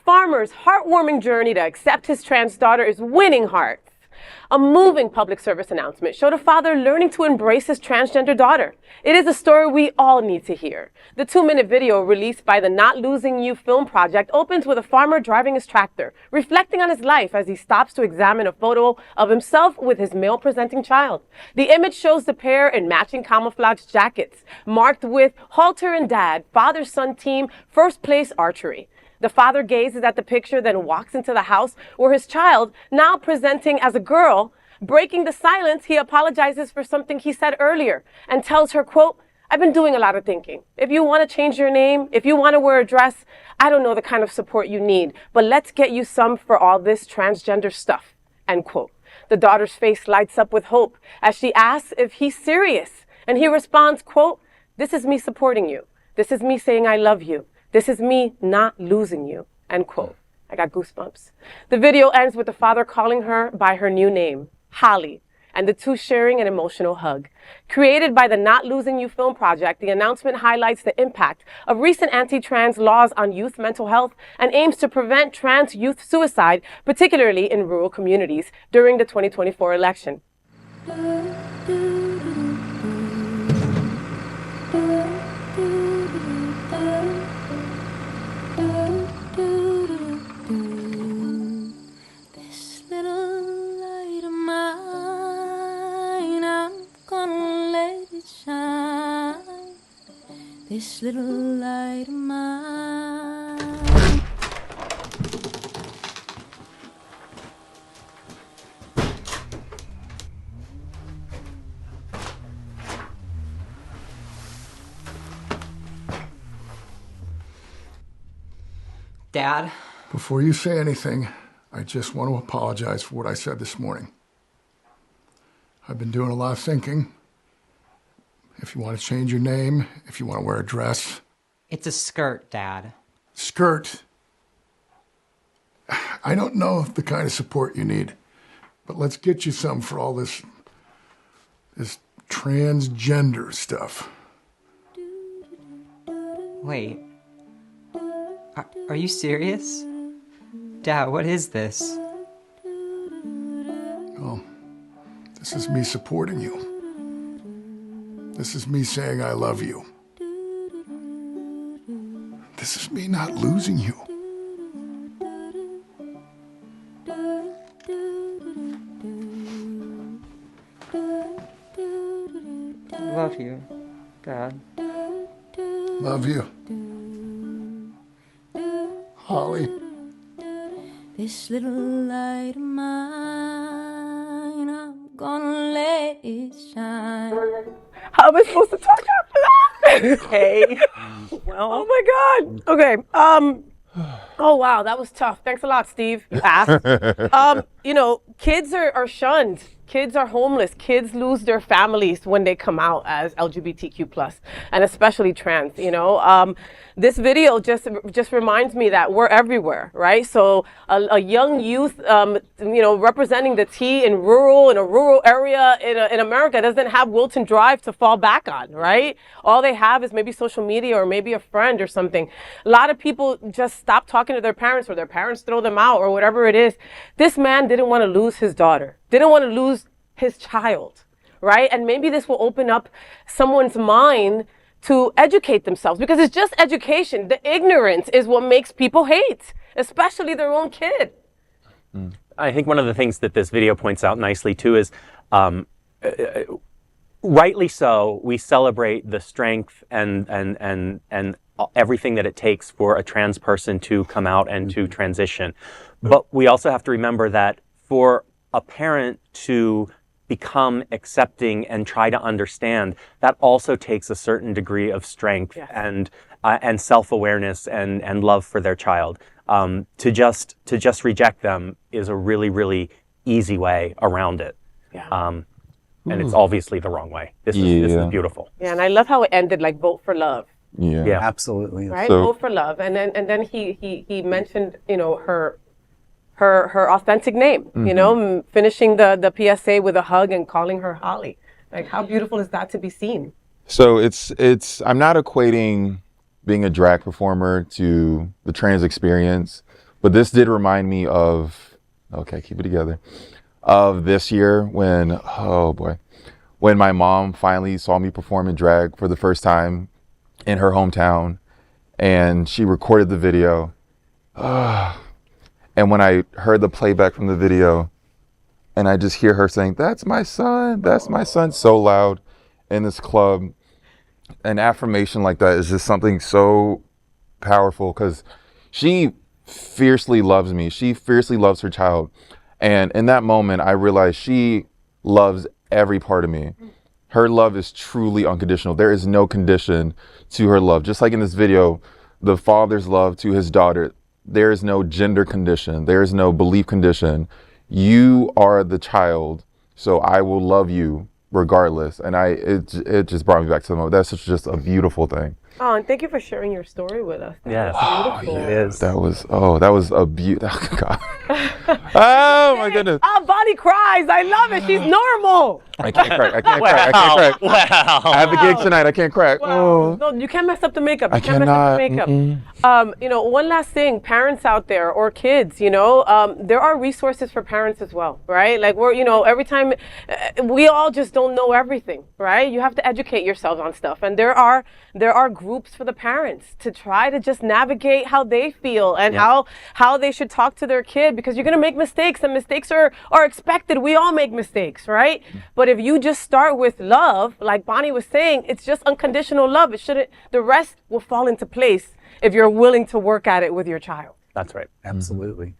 farmer's heartwarming journey to accept his trans daughter is winning hearts. A moving public service announcement showed a father learning to embrace his transgender daughter. It is a story we all need to hear. The 2-minute video released by the Not Losing You film project opens with a farmer driving his tractor, reflecting on his life as he stops to examine a photo of himself with his male-presenting child. The image shows the pair in matching camouflage jackets, marked with Holter and Dad, father-son team, first place archery. The father gazes at the picture, then walks into the house where his child, now presenting as a girl, breaking the silence, he apologizes for something he said earlier and tells her, quote, "I've been doing a lot of thinking. If you want to change your name, if you want to wear a dress, I don't know the kind of support you need, but let's get you some for all this transgender stuff," end quote. The daughter's face lights up with hope as she asks if he's serious. And he responds, quote, "This is me supporting you. This is me saying I love you. This is me not losing you," end quote. I got goosebumps. The video ends with the father calling her by her new name, Holly, and the two sharing an emotional hug. Created by the Not Losing You film project, the announcement highlights the impact of recent anti-trans laws on youth mental health and aims to prevent trans youth suicide, particularly in rural communities, during the 2024 election. This little light of mine. Dad? Before you say anything, I just want to apologize for what I said this morning. I've been doing a lot of thinking. If you want to change your name, if you want to wear a dress. It's a skirt, Dad. Skirt. I don't know the kind of support you need, but let's get you some for all this transgender stuff. Wait. Are you serious? Dad, what is this? Oh, this is me supporting you. This is me saying I love you. This is me not losing you. Love you, Dad. Love you. Holly. This little light of mine, I'm gonna let it shine. How am I supposed to talk after that? Okay. Well. Oh my God. Okay. Oh wow, that was tough. Thanks a lot, Steve. You asked. You know, kids are shunned. Kids are homeless. Kids lose their families when they come out as LGBTQ+, and especially trans, you know. This video just reminds me that we're everywhere, right? So a young youth, you know, representing the T in a rural area in America doesn't have Wilton Drive to fall back on, right? All they have is maybe social media or maybe a friend or something. A lot of people just stop talking to their parents, or their parents throw them out, or whatever it is. This man didn't want to lose his daughter, didn't want to lose his child, right? And maybe this will open up someone's mind to educate themselves, because it's just education. The ignorance is what makes people hate, especially their own kid. I think one of the things that this video points out nicely too is, rightly so, we celebrate the strength and everything that it takes for a trans person to come out and to transition. But we also have to remember that for a parent to become accepting and try to understand, that also takes a certain degree of strength. Yes. And self-awareness and love for their child. To just reject them is a really, really easy way around it. Yeah. And it's obviously the wrong way. This is beautiful. Yeah, and I love how it ended like vote for love. Yeah, absolutely. Right, so, vote for love, and then he mentioned, you know, her authentic name, you know, finishing the PSA with a hug and calling her Holly. Like, how beautiful is that to be seen? So I'm not equating being a drag performer to the trans experience, But this did remind me of, okay, keep it together, of this year when, oh boy, when my mom finally saw me perform in drag for the first time in her hometown, and she recorded the video. And when I heard the playback from the video, and I just hear her saying, that's my son, so loud in this club. An affirmation like that is just something so powerful, because she fiercely loves me. She fiercely loves her child. And in that moment, I realized she loves every part of me. Her love is truly unconditional. There is no condition to her love. Just like in this video, the father's love to his daughter, there is no gender condition. There is no belief condition. You are the child, so I will love you regardless. And it just brought me back to the moment. That's just a beautiful thing. Oh, and thank you for sharing your story with us. Yes. Beautiful. It is. That was a beautiful. Oh my goodness. Our body cries. I love it. She's normal. I can't crack. Wow. I have the gig tonight. I can't crack. Wow. Oh. No, you can't mess up the makeup. You I can't mess up the cannot. makeup. You know, one last thing, parents out there or kids, you know, there are resources for parents as well, right? Like we're, you know, every time we all just don't know everything, right? You have to educate yourself on stuff, and there are groups for the parents to try to just navigate how they feel and how they should talk to their kid, because you're gonna make mistakes, and mistakes are expected. We all make mistakes, right? But if you just start with love, like Bonnie was saying, it's just unconditional love. It shouldn't. The rest will fall into place if you're willing to work at it with your child. That's right. Absolutely.